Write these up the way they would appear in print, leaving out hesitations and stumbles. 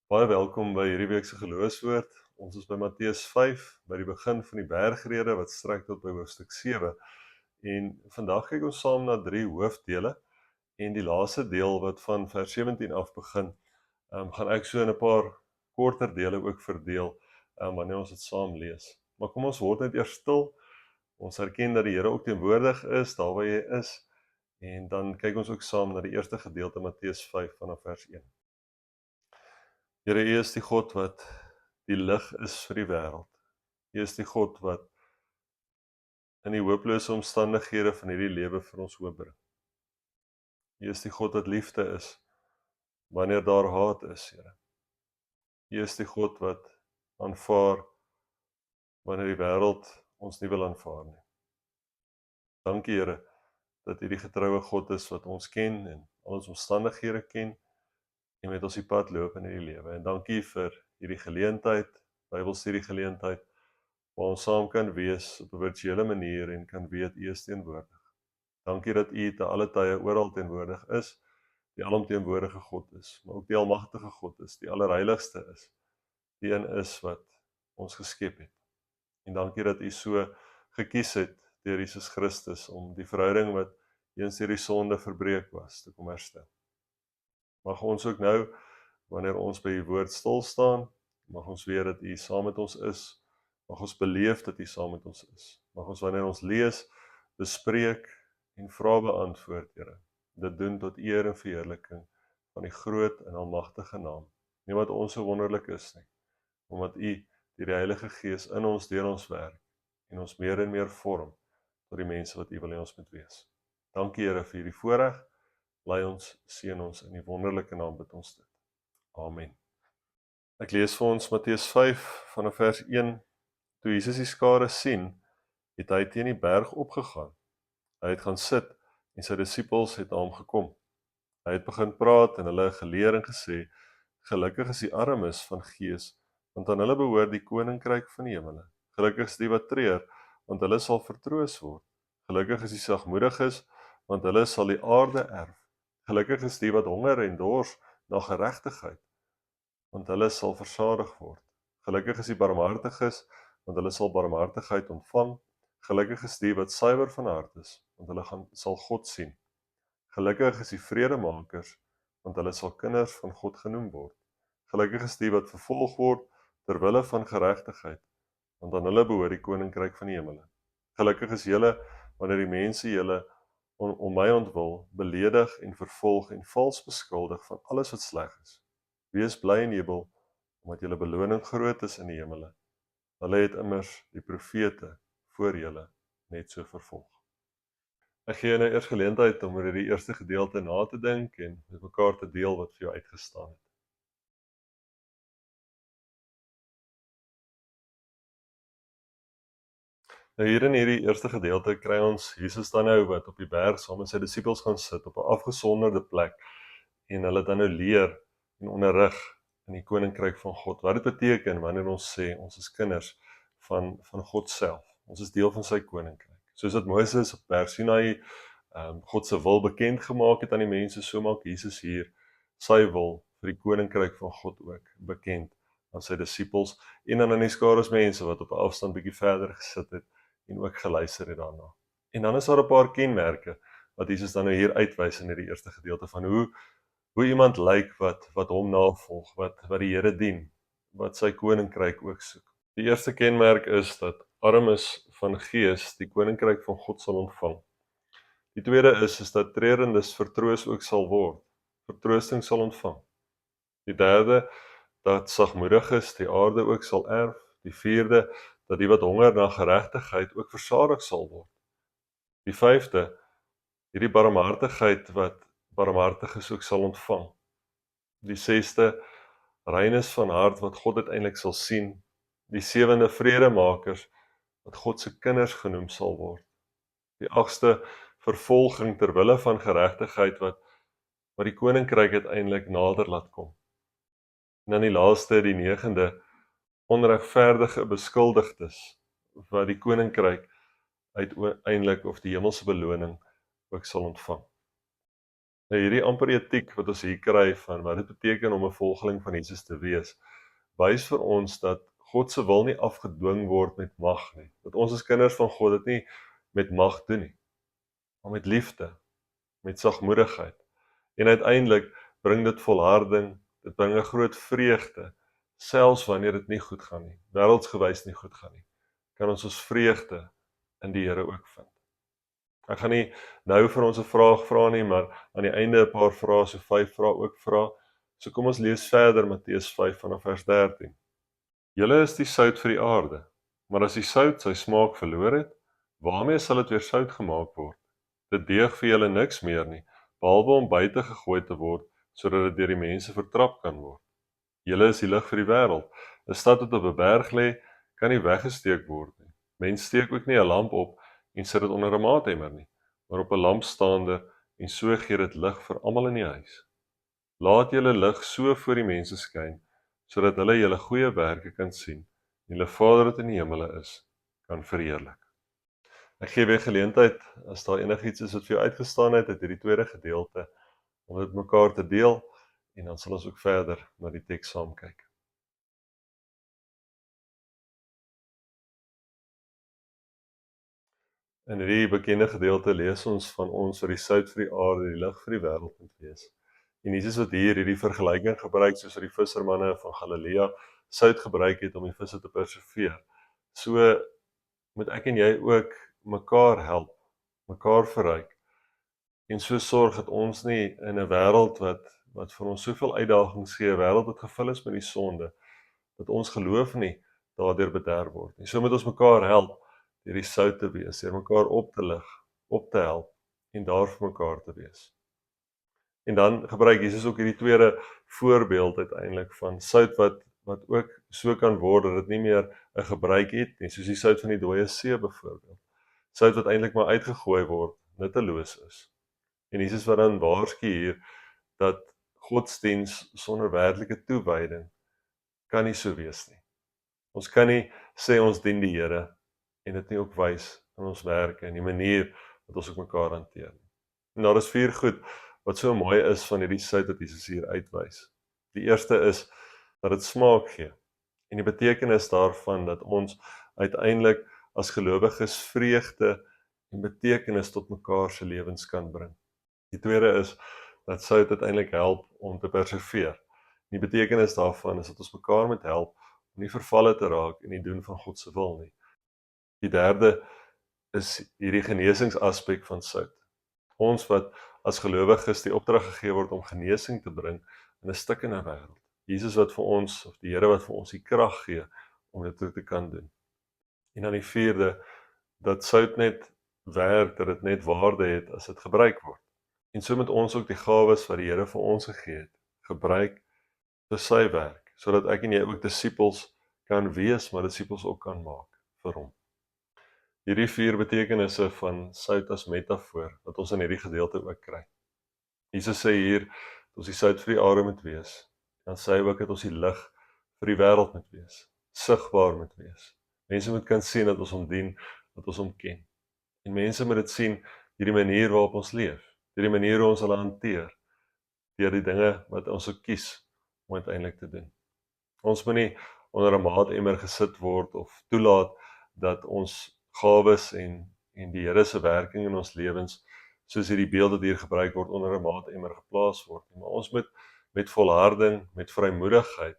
Baie welkom by hierdie week se geloofswoord. Ons is by Matteus 5, by die begin van die bergrede wat strek tot by hoofstuk 7. En vandag kyk ons saam na 3 hoofdele en die laaste deel wat van vers 17 af begin, gaan ek so in 'n paar korter dele ook verdeel, wanneer ons dit saam lees. Maar kom ons word net eers stil. Ons erken dat die Here ook teenwoordig is daar waar hy is en dan kyk ons ook saam na die eerste gedeelte Matteus 5 vanaf vers 1. Here, U is die God wat die lig is vir die wêreld. U is die God wat in die hopelose omstandighede van hierdie lewe vir ons hoop bring. U is die God wat liefde is wanneer daar haat is, Here. U is die God wat aanvaar wanneer die wêreld ons nie wil aanvaar nie. Dankie, Here, dat U die getroue God is wat ons ken en al ons omstandighede ken en met ons die pad loop in hierdie lewe. En dankie vir hierdie geleentheid, Bybelstudie geleentheid, waar ons saam kan wees op 'n virtuele manier en kan weet U is teenwoordig. Dankie dat U te alle tye oral teenwoordig is, die alomteenwoordige God is, maar ook die almagtige God is, die allerheiligste is, die een is wat ons geskep het. En dankie dat U so gekies het deur Jesus Christus om die verhouding wat eens deur die sonde verbreek was, te kom herstel. Mag ons ook nou, wanneer ons by U woord stil staan, mag ons weet dat U saam met ons is, mag ons beleef dat U saam met ons is. Mag ons wanneer ons lees, bespreek en vrae beantwoord, Here, dit doen tot eer en verheerliking van die groot en almagtige naam. Nie wat ons so wonderlik is nie, omdat U deur die Heilige Gees in ons deur ons werk en ons meer en meer vorm tot die mense wat U wil hê ons moet wees. Dankie, Here, vir hierdie voorreg. Lei ons, seën ons in die wonderlike naam bid ons dit. Amen. Ek lees vir ons Matteus 5 vanaf vers 1. Toe Jesus die skare sien, het hy teen die berg opgegaan. Hy het gaan sit en sy disippels het na hom gekom. Hy het begin praat en hulle geleer en gesê, gelukkig is die armes van gees, want aan hulle behoort die koninkryk van die hemele. Gelukkig is die wat treur, want hulle sal vertroos word. Gelukkig is die sagmoediges, want hulle sal die aarde erf. Gelukkig is die wat honger en dors na geregtigheid, want hulle sal versadig word. Gelukkig is die barmhartiges, want hulle sal barmhartigheid ontvang. Gelukkig is die wat suiwer van hart is, want hulle sal God sien. Gelukkig is die vredemakers, want hulle sal kinders van God genoem word. Gelukkig is die wat vervolg word ter wille van geregtigheid, want aan hulle behoort die koninkryk van die hemele. Gelukkig is julle wanneer die mense julle om my ontwil beledig en vervolg en vals beskuldig van alles wat sleg is. Wees bly en jubel, omdat julle beloning groot is in die hemele. Hulle het immers die profete voor julle net so vervolg. Ek gee nou eers geleentheid om oor die eerste gedeelte na te dink en met mekaar te deel wat vir jou uitgestaan het. Nou hier in hierdie eerste gedeelte kry ons Jesus dan nou wat op die berg saam met sy disippels gaan sit op 'n afgesonderde plek en hulle dan nou leer en onderrig in die koninkryk van God. Wat dit beteken wanneer ons sê ons is kinders van God self. Ons is deel van sy koninkryk. Soos dat Moses op Berg Sinai God se wil bekend gemaak het aan die mense, so maak Jesus hier sy wil vir die koninkryk van God ook bekend aan sy disippels en aan die skares mense wat op 'n afstand bietjie verder gesit het en ook geluister het daarna. En dan is daar 'n paar kenmerke wat Jesus dan nou hier uitwys in hierdie eerste gedeelte van hoe iemand lyk wat hom navolg, wat die Here dien, wat sy koninkryk ook soek. Die eerste kenmerk is dat armes van gees die koninkryk van God sal ontvang. Die tweede is dat treurendes vertroos ook sal word, vertroosting sal ontvang. Die derde, dat sagmoediges die aarde ook sal erf. Die vierde, dat die wat honger na geregtigheid ook versadig sal word. Die vyfde, hierdie barmhartigheid wat barmhartiges ook sal ontvang. Die sesde, reines van hart wat God uiteindelik sal sien. Die sewende, vredemakers wat God se kinders genoem sal word. Die agste, vervolging ter wille van geregtigheid wat die koninkryk uiteindelik nader laat kom. En dan die laaste, die negende, onregverdige beskuldigdes wat die koninkryk uiteindelik of die hemelse beloning ook sal ontvang. Nou hierdie amper etiek wat ons hier kry van wat dit beteken om 'n volgeling van Jesus te wees, wys vir ons dat God se wil nie afgedwing word met mag nie. Dat ons as kinders van God dit nie met mag doen nie, maar met liefde, met sagmoedigheid. En uiteindelik bring dit volharding, dit bring 'n groot vreugde, selfs wanneer dit nie goed gaan nie, wêreldsgewys nie goed gaan nie. Kan ons vreugde in die Here ook vind. Ek gaan nie nou vir ons 'n vraag vra nie, maar aan die einde 'n paar vrae, so 5 vrae ook vra. So kom ons lees verder Matteus 5 vanaf vers 13. Julle is die sout vir die aarde, maar as die sout sy smaak verloor het, waarmee sal dit weer sout gemaak word? Dit deug vir julle niks meer nie, behalwe om buite gegooi te word, sodat dit deur die mense vertrap kan word. Julle is die lig vir die wêreld. 'n Stad wat op 'n berg lê, kan nie weggesteek word nie. Mens steek ook nie 'n lamp op en sit dit onder 'n maatemmer nie, maar op 'n lampstander en so gee dit lig vir almal in die huis. Laat julle lig so voor die mense skyn, sodat hulle julle goeie werke kan sien en julle Vader wat in die hemele is, kan verheerlik. Ek gee weer geleentheid as daar enigiets is wat vir jou uitgestaan het uit hierdie tweede gedeelte om dit mekaar te deel en dan sal ons ook verder na die teks saam kyk. In hierdie bekende gedeelte lees ons van ons wat die sout vir die aarde, die lig vir die wêreld moet wees. En Jesus wat hier hierdie vergelyking gebruik soos wat die vissermanne van Galilea sout gebruik het om die visse te preserveer. So moet ek en jy ook mekaar help, mekaar verryk en so sorg dat ons nie in 'n wêreld wat vir ons soveel uitdagings gee, 'n wêreld wat gevul is met die sonde, dat ons geloof nie daardeur bederf word nie. So moet ons mekaar help deur die sout te wees, deur mekaar op te lig, op te help en daar vir mekaar te wees. En dan gebruik Jesus ook hierdie tweede voorbeeld uiteindelik van sout wat ook so kan word dat dit nie meer 'n gebruik het nie, soos die sout van die dooie see byvoorbeeld. Sout wat eintlik maar uitgegooi word, nutteloos is. En Jesus wat dan waarsku hier dat godsdiens sonder werklike toewyding kan nie so wees nie. Ons kan nie sê ons dien die Here en dit nie ook wys in ons werke en die manier wat ons ook mekaar hanteer nie. En daar is 4 goed wat so mooi is van hierdie sout wat Jesus hier uitwys. Die eerste is dat dit smaak gee. En die betekenis daarvan dat ons uiteindelik as gelowiges vreugde en betekenis tot mekaar se lewens kan bring. Die tweede is dat sout uiteindelik help om te persevereer. Die betekenis daarvan is dat ons mekaar moet help om nie vervalle te raak in die doen van God se wil nie. Die derde is hierdie genesingsaspek van sout. Ons wat as gelowiges die opdrag gegee word om genesing te bring in 'n stikkende wêreld. Jesus wat vir ons, of die Here wat vir ons die krag gee om dit te kan doen. En dan die vierde, dat sout net werk, dat dit net waarde het as dit gebruik word. En so moet ons ook die gawes wat die Here vir ons gegee het, gebruik vir sy werk, sodat ek en jy ook disippels kan wees, maar disippels ook kan maak vir hom. Hierdie 4 betekenisse van sout as metafoor wat ons in hierdie gedeelte ook kry. Jesus sê hier dat ons die sout vir die aarde moet wees. Dan sê hy ook dat ons die lig vir die wêreld moet wees, sigbaar moet wees. Mense moet kan sien dat ons hom dien, dat ons hom ken. En mense moet dit sien hierdie manier waarop ons leef, hierdie manier hoe ons hulle hanteer, deur die dinge wat ons sou kies om uiteindelik te doen. Ons moet nie onder 'n maatemmer gesit word of toelaat dat ons gawes en die Here se werking in ons lewens, soos hierdie beeld wat hier gebruik word, onder 'n maatemmer geplaas word. Maar ons moet met volharding, met vrymoedigheid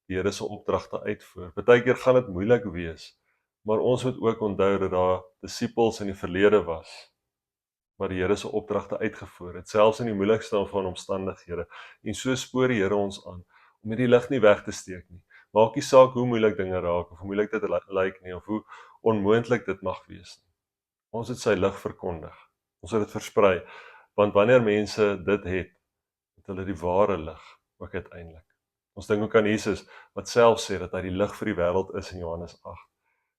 die Here se opdragte uitvoer. Partykeer gaan dit moeilik wees, maar ons moet ook onthou dat daar disippels in die verlede was wat die Here se opdragte uitgevoer het, selfs in die moeilikste van omstandighede. En so spoor die Here ons aan om hierdie lig nie weg te steek nie. Maak nie saak hoe moeilik dinge raak of hoe moeilik dit lyk nie of hoe onmoontlik dit mag wees nie. Ons het sy lig verkondig. Ons het dit versprei, want wanneer mense dit het hulle die ware lig ook uiteindelik. Ons dink ook aan Jesus wat self sê dat hy die lig vir die wêreld is in Johannes 8.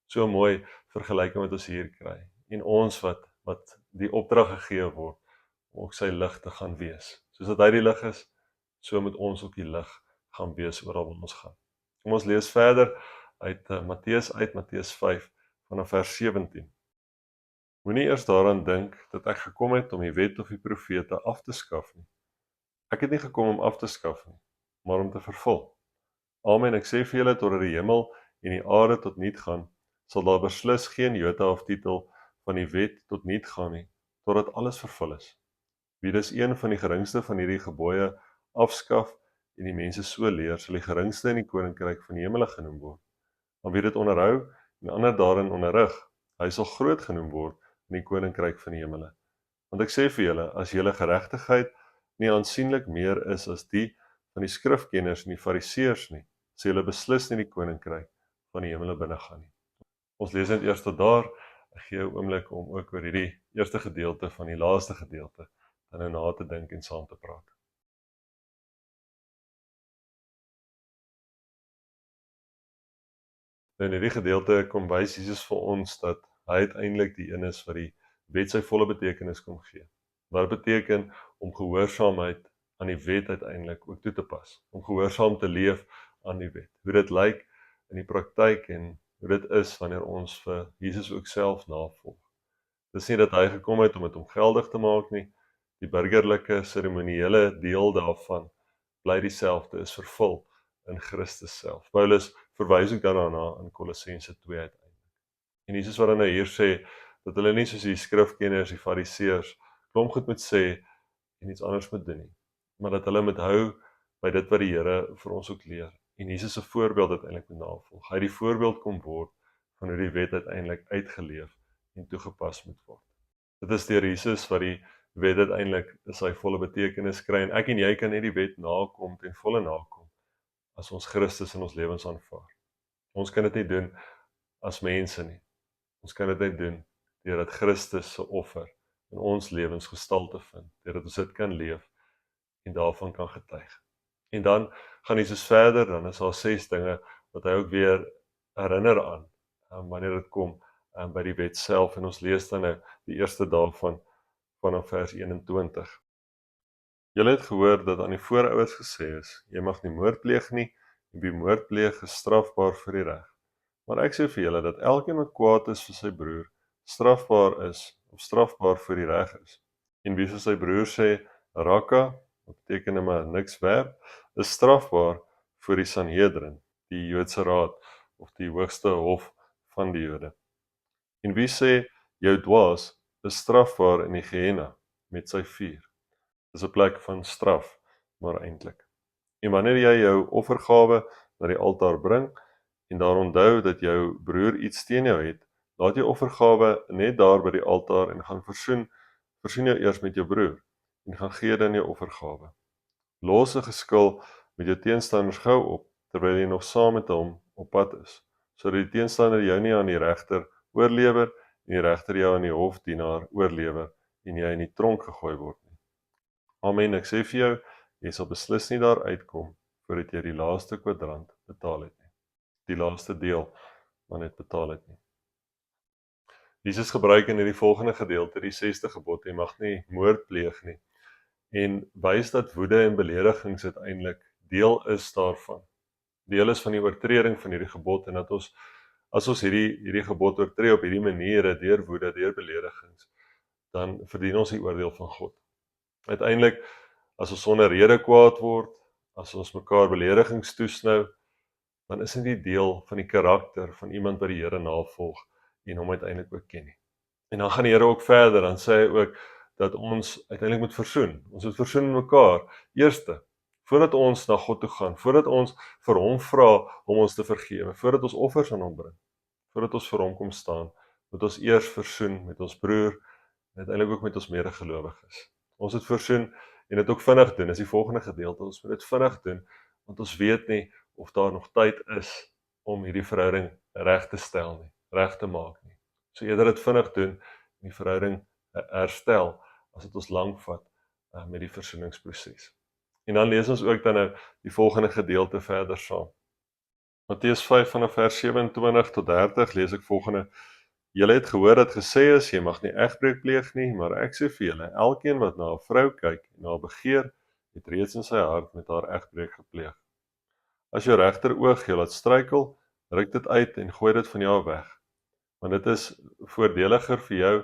So mooi vergelyking wat ons hier kry. En ons wat die opdrag gegee word om ook sy lig te gaan wees. Soos dat hy die lig is, so moet ons ook die lig gaan wees oral waar ons gaan. Kom ons lees verder uit Matteus 5 vanaf vers 17. Moenie eers daaraan dink dat ek gekom het om die wet of die profete af te skaf nie. Ek het nie gekom om af te skaf nie, maar om te vervul. Amen, ek sê vir julle, totdat die hemel en die aarde tot niet gaan, sal daar beslis geen jota of titel van die wet tot niet gaan nie, totdat alles vervul is. Wie dus een van die geringste van hierdie gebooie afskaf en die mense so leer, sal die geringste in die koninkryk van die hemele genoem word. Maar wie dit onderhou en ander daarin onderrig, hy sal groot genoem word in die koninkryk van die hemele. Want ek sê vir julle, as julle geregtigheid nie aansienlik meer is as die van die skrifkenners en die fariseërs nie, sal julle beslis nie die koninkryk van die hemele binne gaan nie. Ons lees net eers tot daar. Ek gee jou 'n oomblik om ook oor hierdie eerste gedeelte van die laaste gedeelte dan nou na te dink en saam te praat. Nou in hierdie gedeelte kom wys Jesus vir ons dat hy uiteindelik die een is wat die wet sy volle betekenis kom gee. Wat beteken om gehoorsaamheid aan die wet uiteindelik ook toe te pas, om gehoorsaam te leef aan die wet. Hoe dit lyk in die praktyk en hoe dit is wanneer ons vir Jesus ook self navolg. Dis nie dat hy gekom het om dit ongeldig te maak nie. Die burgerlike seremoniele deel daarvan bly dieselfde, is vervul in Christus self. Paulus verwys ook daarna in Kolossense 2 uiteindelik. En Jesus wat dan nou hier sê dat hulle nie soos die skrifkenners, die fariseërs, klomp goed moet sê en iets anders moet doen nie, maar dat hulle moet hou by dit wat die Here vir ons ook leer. En Jesus se voorbeeld uiteindelik moet navolg. Hy het die voorbeeld kom word van hoe die wet uiteindelik uitgeleef en toegepas moet word. Dit is deur Jesus wat die wet uiteindelik sy volle betekenis kry en ek en jy kan net die wet nakom ten volle nakom as ons Christus in ons lewens aanvaar. Ons kan dit nie doen as mense nie. Ons kan dit net doen deurdat Christus se offer in ons lewens gestalte vind, deurdat ons dit kan leef en daarvan kan getuig. En dan gaan Jesus verder, dan is daar 6 dinge wat hy ook weer herinner aan wanneer dit kom by die wet self, en ons lees dan nou die eerste daarvan vanaf vers 21. Julle het gehoor dat aan die voorouers gesê is, jy mag nie moord pleeg nie, en wie moord pleeg is strafbaar vir die reg. Maar ek sê vir julle dat elkeen wat kwaad is vir sy broer, strafbaar is, of strafbaar vir die reg is. En wie vir sy broer sê, raka, wat beteken maar niks werd, is strafbaar vir die Sanhedrin, die Joodse raad, of die hoogste hof van die Jode. En wie sê, jou dwaas, is strafbaar in die Gehenna, met sy vuur. Dis 'n plek van straf, maar eintlik. En wanneer jy jou offergawe na die altaar bring, en daar onthou dat jou broer iets teen jou het, laat jou offergawe net daar by die altaar en gaan versoen jou eers met jou broer, en gaan gee dan jou offergawe. Los 'n geskil met jou teenstanders gou op, terwyl jy nog saam met hom op pad is, sodat die teenstander jou nie aan die regter oorlewer, en die regter jou aan die hofdienaar oorlewer, en jy in die tronk gegooi word nie. Amen, ek sê vir jou, jy sal beslis nie daar uitkom, voordat jy die laaste kwadrant betaal het nie. Die laaste deel, maar net betaal het nie. Jesus gebruik in hierdie volgende gedeelte die 6de gebod, jy mag nie moord pleeg nie, en wys dat woede en beledigings uiteindelik deel is daarvan. Deel is van die oortreding van hierdie gebod, en dat ons, as ons hierdie gebod oortree op hierdie maniere, deur woede, deur beledigings, dan verdien ons die oordeel van God. Uiteindelik, as ons sonder rede kwaad word, as ons mekaar beledigings toesnou, dan is dit nie deel van die karakter van iemand wat die Here navolg en hom uiteindelik ook ken nie. En dan gaan die Here ook verder, dan sê hy ook dat ons uiteindelik moet versoen. Ons moet versoen met mekaar, eerste, voordat ons na God toe gaan, voordat ons vir hom vra om ons te vergewe, voordat ons offers aan hom bring, voordat ons vir hom kom staan, moet ons eers versoen met ons broer, en uiteindelik ook met ons medegelowiges. Ons moet versoen en dit ook vinnig doen, is die volgende gedeelte, ons moet dit vinnig doen, want ons weet nie of daar nog tyd is om hierdie verhouding reg te stel nie, reg te maak nie. So eerder dit vinnig doen en die verhouding herstel, as dit ons lank vat met die versoeningsproses. En dan lees ons ook dan nou die volgende gedeelte verder saam. Matteus 5 vanaf vers 27 tot 30 lees ek volgende: Julle het gehoor dat gesê is, jy mag nie egbreek pleeg nie, maar ek sê vir julle, elkeen wat na 'n vrou kyk en haar begeer, het reeds in sy hart met haar egbreek gepleeg. As jou regter oog jou laat struikel, ruk dit uit en gooi dit van jou weg, want dit is voordeliger vir jou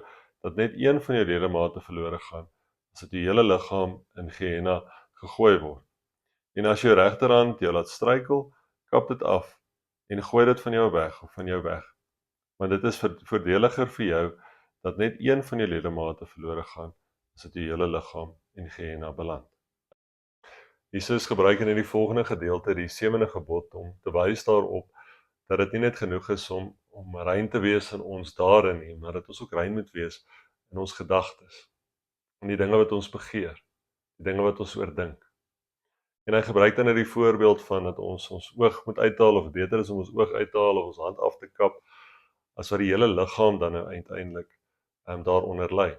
dat net een van jou ledemate verlore gaan, as dit jou hele liggaam in Gehenna gegooi word. En as jou regterhand jou laat struikel, kap dit af en gooi dit van jou weg of van jou weg. Want dit is voordeliger vir jou dat net een van jou ledemate verlore gaan, as dit jou hele liggaam in Gehenna beland. Jesus gebruik in die volgende gedeelte die 7de gebod om te wys daarop dat dit nie net genoeg is om rein te wees in ons daarin nie, maar dat ons ook rein moet wees in ons gedagtes, in die dinge wat ons begeer, die dinge wat ons oordink. En hy gebruik dan die voorbeeld van dat ons oog moet uithaal, of beter is om ons oog uit te haal of ons hand af te kap, as wat die hele liggaam dan nou uiteindelik daaronder lê.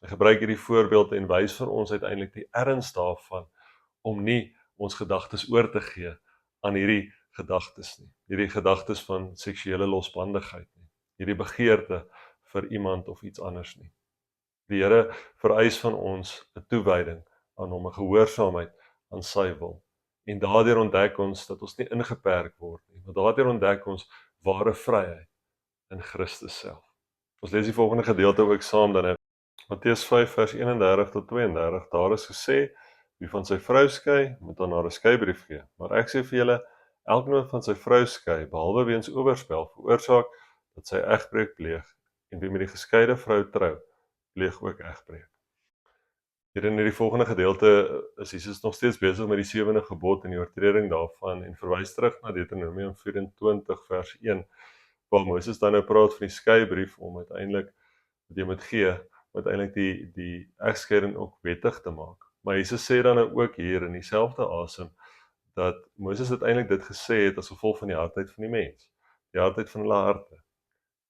Hy gebruik hierdie voorbeeld en wys vir ons uiteindelik die erns daarvan om nie ons gedagtes oor te gee aan hierdie gedagtes nie. Hierdie gedagtes van seksuele losbandigheid nie. Hierdie begeerte vir iemand of iets anders nie. Die Here vereis van ons 'n toewyding aan hom, 'n gehoorsaamheid aan sy wil. En daardeur ontdek ons dat ons nie ingeperk word nie, maar daardeur ontdek ons ware vryheid in Christus self. Ons lees die volgende gedeelte ook saam dan in Matteus 5 vers 31 tot 32. Daar is gesê: wie van sy vrou skei, moet aan haar 'n skeibrief gee. Maar ek sê vir julle, elkeen wat van sy vrou skei, behalwe weens oorspel, veroorsaak dat sy egbreek pleeg, en wie met die geskeide vrou trou, pleeg ook egbreek. Hier in die volgende gedeelte is Jesus nog steeds besig met die 7de gebod en die oortreding daarvan, en verwys terug na Deuteronomium 24 vers 1, waar Moses dan nou praat van die skeibrief om uiteindelik wat jy moet gee, om uiteindelik die egskeiding ook wettig te maak. Maar Jesus sê dan nou ook hier in dieselfde asem dat Moses uiteindelik dit gesê het as gevolg van die hardheid van die mens, die hardheid van hulle harte.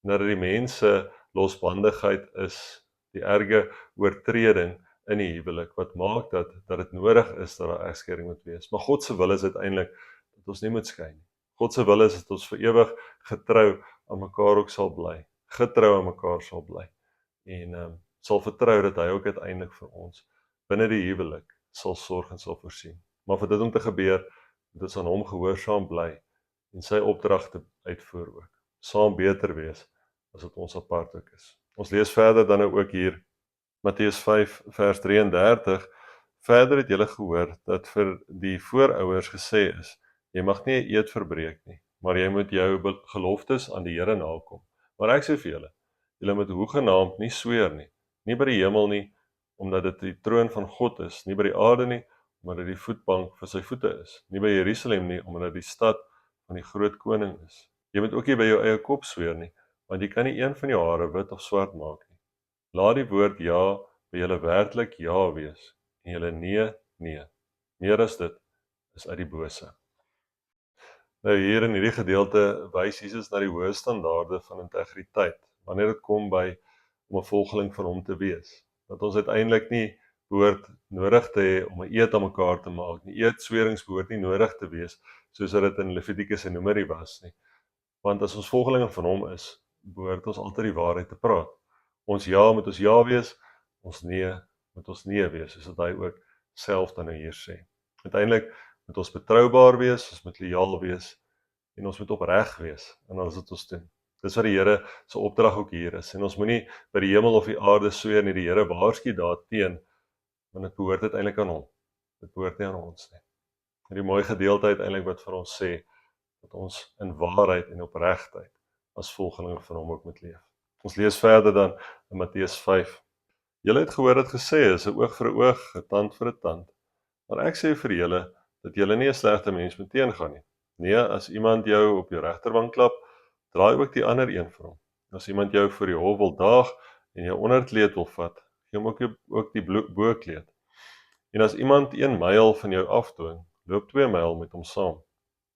En dat die mense losbandigheid is die erge oortreding in die huwelik, wat maak dat dit nodig is dat daar egskeiding moet wees. Maar God se wil is uiteindelik dat ons nie moet skei nie. God se wil is dat ons vir ewig getrou aan mekaar ook sal bly, getrou aan mekaar sal bly, en sal vertrou dat hy ook uiteindelik vir ons binne die huwelik sal sorg en sal voorsien. Maar vir dit om te gebeur, moet ons aan hom gehoorsaam bly en sy opdragte uitvoer ook. Saam beter wees as wat ons apart ook is. Ons lees verder dan nou ook hier Matteus 5 vers 33. Verder het julle gehoor dat vir die voorouers gesê is: jy mag nie 'n eed verbreek nie, maar jy moet jou geloftes aan die Here nakom. Maar ek sê vir julle moet hoegenaamd nie sweer nie, nie by die hemel nie, omdat dit die troon van God is, nie by die aarde nie, omdat dit die voetbank vir sy voete is, nie by Jerusalem nie, omdat dit die stad van die groot koning is. Jy moet ook nie by jou eie kop sweer nie, want jy kan nie een van jou hare wit of swart maak nie. Laat die woord ja by julle werklik ja wees, en julle nee, nee. Meer as dit is uit die bose. Nou hier in hierdie gedeelte wys Jesus na die hoë standaarde van integriteit, wanneer dit kom by om 'n volgeling van hom te wees. Dat ons uiteindelik nie behoort nodig te hê om 'n eed aan mekaar te maak nie. Eedswerings behoort nie nodig te wees, soos dit in Levitikus en Numeri was nie. Want as ons volgelinge van hom is, behoort ons altyd die waarheid te praat. Ons ja moet ons ja wees, ons nee moet ons nee wees, soos dat hy ook self dan nou hier sê. Uiteindelik moet ons betroubaar wees, ons moet lojaal wees, en ons moet opreg wees in alles wat ons doen. Dis wat die Here se opdrag ook hier is, en ons moenie by die hemel of die aarde sweer nie. Die Here waarsku daarteen, want dit behoort uiteindelik aan hom. Dit behoort nie aan ons nie. En die mooi gedeelte uiteindelik wat vir ons sê, dat ons in waarheid en opregtheid as volgelinge van hom ook moet leef. Ons lees verder dan in Matteus 5. Julle het gehoor dat gesê is, 'n oog vir 'n oog, 'n tand vir 'n tand. Maar ek sê vir julle, dat julle nie 'n slegte mens moet teengaan nie. Nee, as iemand jou op jou regterwang klap, draai ook die ander een vir hom. As iemand jou voor die hof wil daag en jou onderkleed wil vat, gee hom ook die bokleed. En as iemand 1 myl van jou afdwing, loop 2 myl met hom saam.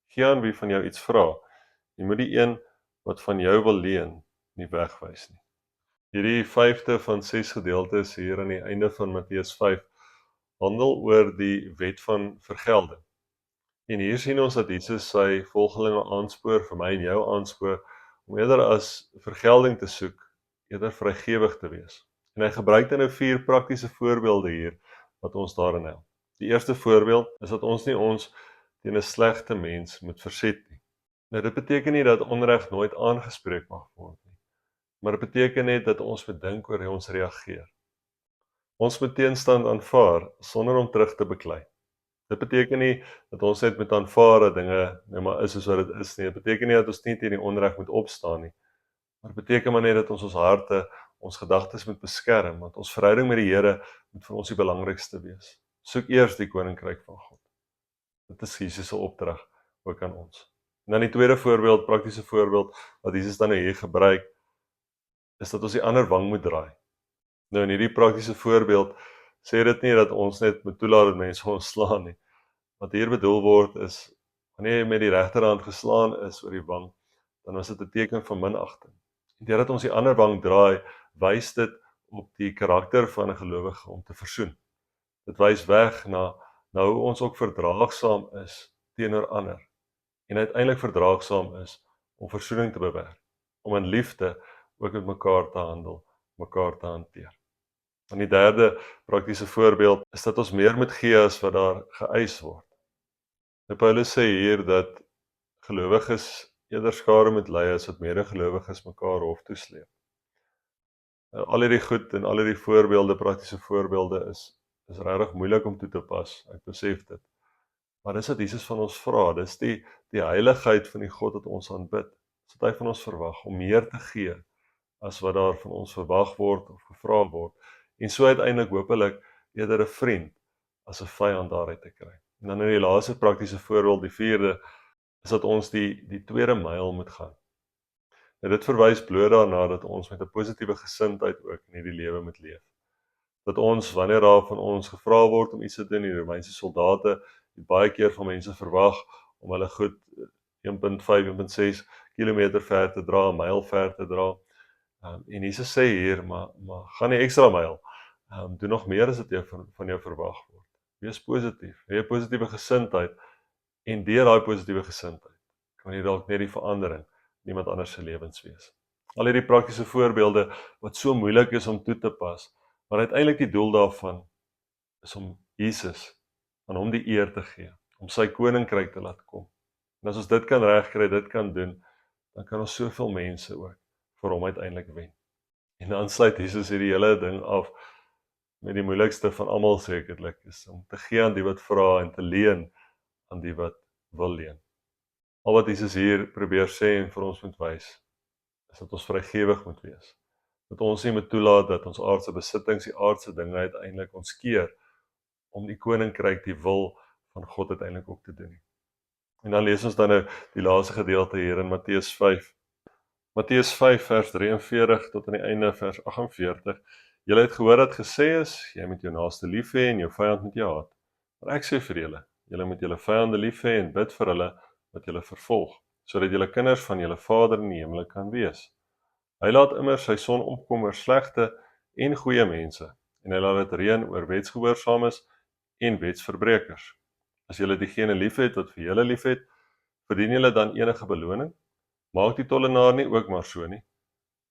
Gee aan wie van jou iets vra, jy moet die een wat van jou wil leen, nie wegwys nie. Hierdie 5de van 6 gedeeltes hier aan die einde van Matteus 5 handel oor die wet van vergelding. En hier sien ons dat Jesus sy volgelinge aanspoor, vir my en jou aanspoor, om eerder as vergelding te soek, eerder vrygewig te wees. En hy gebruik dan nou 4 praktiese voorbeelde hier, wat ons daarin help. Die eerste voorbeeld is dat ons nie ons teen 'n slegte mens moet verset nie. Nou dit beteken nie dat onreg nooit aangespreek mag word nie. maar dit beteken net dat ons moet dink oor hoe ons reageer. Ons moet teenstand aanvaar sonder om terug te beklei. Dit beteken nie dat ons net moet aanvaar dat dinge nou maar is soos wat dit is nie. Dit beteken nie dat ons nie teen die onreg moet opstaan nie. Maar dit beteken maar net dat ons harte, ons gedagtes moet beskerm, want ons verhouding met die Here moet vir ons die belangrikste wees. Soek eers die koninkryk van God. Dit is Jesus se opdrag ook aan ons. En dan die tweede voorbeeld, praktiese voorbeeld wat Jesus dan hier gebruik, is dat ons die ander wang moet draai. Nou in hierdie praktiese voorbeeld sê dit nie dat ons net moet toelaat dat mense ons slaan nie. Wat hier bedoel word is, wanneer jy met die regterhand geslaan is oor die wang, dan is dit 'n teken van minagting. En deurdat ons die ander wang draai, wys dit op die karakter van 'n gelowige om te versoen. Dit wys weg na hoe ons ook verdraagsaam is teenoor ander en uiteindelik verdraagsaam is om versoening te bewerk, om in liefde ook met mekaar te handel, mekaar te hanteer. En die derde praktiese voorbeeld is dat ons meer moet gee as wat daar geëis word. Nou Paulus sê hier dat gelowiges eerder skade moet ly as wat medegelowiges mekaar hof toe sleep. Nou, al hierdie goed en al hierdie voorbeelde, praktiese voorbeelde is regtig moeilik om toe te pas. Ek besef dit. Maar dis wat Jesus van ons vra. Dis die heiligheid van die God wat ons aanbid. Dis wat hy van ons verwag om meer te gee as wat daar van ons verwag word of gevra word. En so uiteindelik hopelik eerder 'n vriend as 'n vyand daaruit te kry. En dan in die laaste praktiese voorbeeld, die vierde, is dat ons die tweede myl moet gaan. En dit verwys bloot daarna dat ons met 'n positiewe gesindheid ook in hierdie lewe moet leef. Dat ons, wanneer daar van ons gevra word om iets te doen, die Romeinse soldate het baie keer van mense verwag om hulle goed 1.5, 1.6 kilometer ver te dra, 'n myl ver te dra. En Jesus sê hier, maar gaan die ekstra myl. Doen nog meer as dit van jou verwag word. Wees positief, hê 'n positiewe gesindheid en deur daai positiewe gesindheid kan jy dalk net die verandering in iemand anders se lewens wees. Al hierdie praktiese voorbeelde wat so moeilik is om toe te pas, maar uiteindelik die doel daarvan is om Jesus, aan hom die eer te gee, om sy koninkryk te laat kom. En as ons dit kan regkry, dit kan doen, dan kan ons soveel mense ook vir hom uiteindelik wen. En dan sluit Jesus hierdie hele ding af met die moeilikste van almal sekerlik, is om te gee aan die wat vra en te leen aan die wat wil leen. Al wat Jesus hier probeer sê en vir ons moet wys, is dat ons vrygewig moet wees. Dat ons nie moet toelaat dat ons aardse besittings, die aardse dinge uiteindelik ons keer om die koninkryk, die wil van God uiteindelik ook te doen. En dan lees ons dan nou die laaste gedeelte hier in Matteus 5. Matteus 5 vers 43 tot aan die einde vers 48. Julle het gehoor dat gesê is, jy moet jou naaste lief hê en jou vyand moet jy haat. Maar ek sê vir julle, julle moet julle vyande lief hê en bid vir hulle wat julle vervolg, sodat julle kinders van julle Vader in die hemel kan wees. Hy laat immer sy son opkom oor slegte en goeie mense, en hy laat dit reën oor wetsgehoorsaames en wetsverbrekers. As julle diegene liefhet wat vir julle liefhet, verdien julle dan enige beloning? Maak die tollenaar nie ook maar so nie.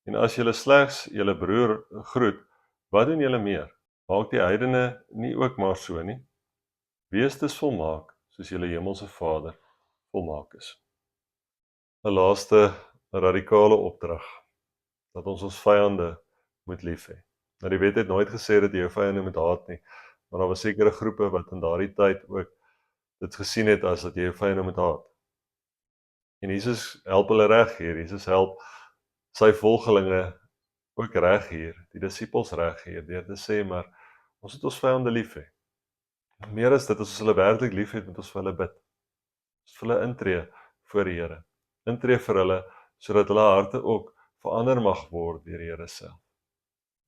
En as julle slegs julle broer groet, wat doen julle meer? Maak die heidene nie ook maar so nie? Wees dus volmaak, soos julle hemelse Vader volmaak is. 'n Laaste radikale opdrag, dat ons vyande moet lief hê. Nou die wet het nooit gesê dat jy jou vyande moet haat nie, maar daar was sekere groepe wat in daardie tyd ook dit gesien het as dat jy jou vyande moet haat. En Jesus help hulle reg hier, Jesus help sy volgelinge ook reg hier, die disippels reg hier, deur te sê, maar ons moet ons vyande lief hê. Meer as dit, as ons hulle werklik lief het, moet ons vir hulle bid. Ons vir hulle intree voor die Here. Intree vir hulle, sodat hulle harte ook verander mag word deur die Here self.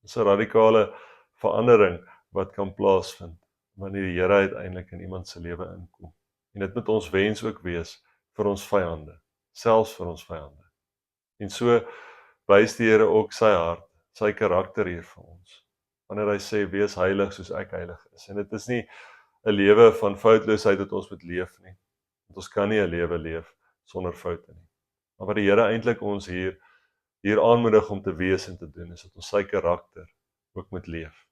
Dis 'n radikale verandering wat kan plaasvind wanneer die Here uiteindelik in iemand se lewe inkom. En dit moet ons wens ook wees vir ons vyande, selfs vir ons vyande. En so wys die Here ook sy hart, sy karakter hier vir ons. Wanneer hy sê, wees heilig soos ek heilig is. En dit is nie 'n lewe van foutloosheid wat ons moet leef nie. Want ons kan nie 'n lewe leef sonder foute nie. Maar wat die Here eintlik ons hier aanmoedig om te wees en te doen, is dat ons sy karakter ook moet leef.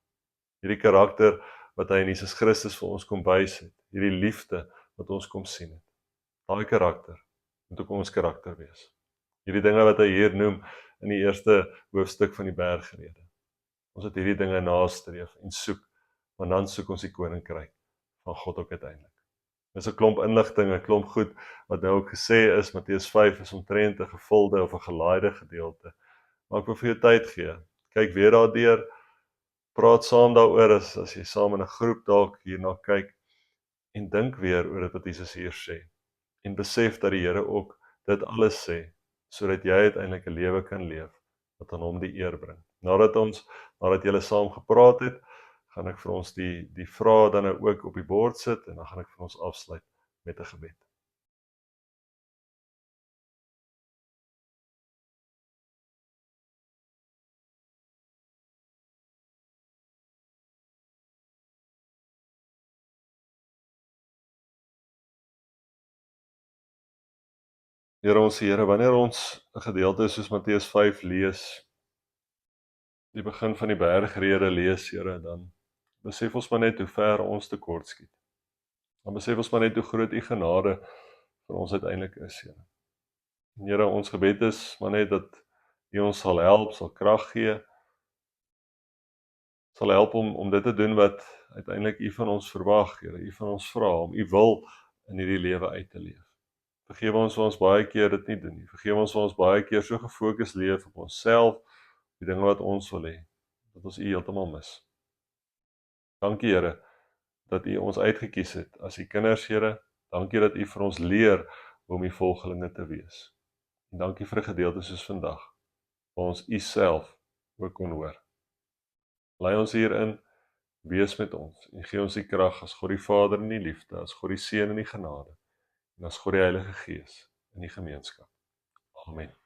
Hierdie karakter wat hy in Jesus Christus vir ons kom wys het, hierdie liefde wat ons kom sien het. Daai karakter moet ook ons karakter wees. Hierdie dinge wat hy hier noem, in die eerste hoofstuk van die bergrede. Ons het hierdie dinge nastreef en soek, want dan soek ons die koninkryk van God ook uiteindelik. Dis 'n klomp inligting, 'n klomp goed wat nou ook gesê is. Matteus 5 is omtrent 'n gevulde of 'n gelaaide gedeelte. Maar ek wil vir jou tyd gee. Kyk weer daardeur, praat saam daaroor as jy saam in 'n groep dalk hierna kyk en dink weer oor dit wat Jesus hier sê. En besef dat die Here ook dit alles sê, sodat jy uiteindelik 'n lewe kan leef wat aan hom die eer bring. Nadat julle saam gepraat het, gaan ek vir ons die vrae dan nou ook op die bord sit en dan gaan ek vir ons afsluit met 'n gebed. Here ons Here, wanneer ons 'n gedeelte soos Matteus 5 lees, die begin van die bergrede lees, Here, dan besef ons maar net hoe ver ons tekortskiet. Dan besef ons maar net hoe groot u genade vir ons uiteindelik is, Here. En Here, ons gebed is maar net dat u ons sal help, sal krag gee, sal help om dit te doen wat uiteindelik u van ons verwag, Here, u van ons vra om u wil in hierdie lewe uit te leef. Vergewe ons waar ons baie keer dit nie doen nie. Vergewe ons waar ons baie keer so gefokus leef op onsself, die dinge wat ons wil hê, dat ons u heeltemal mis. Dankie Here dat u ons uitgekies het as u kinders, Here. Dankie dat u vir ons leer hoe om u volgelinge te wees. En dankie vir 'n gedeelte soos vandag, waar ons u self ook kon hoor. Lei ons hierin, wees met ons en gee ons die krag as God die Vader in die liefde, as God die Seun in die genade en as God die Heilige Gees in die gemeenskap. Amen.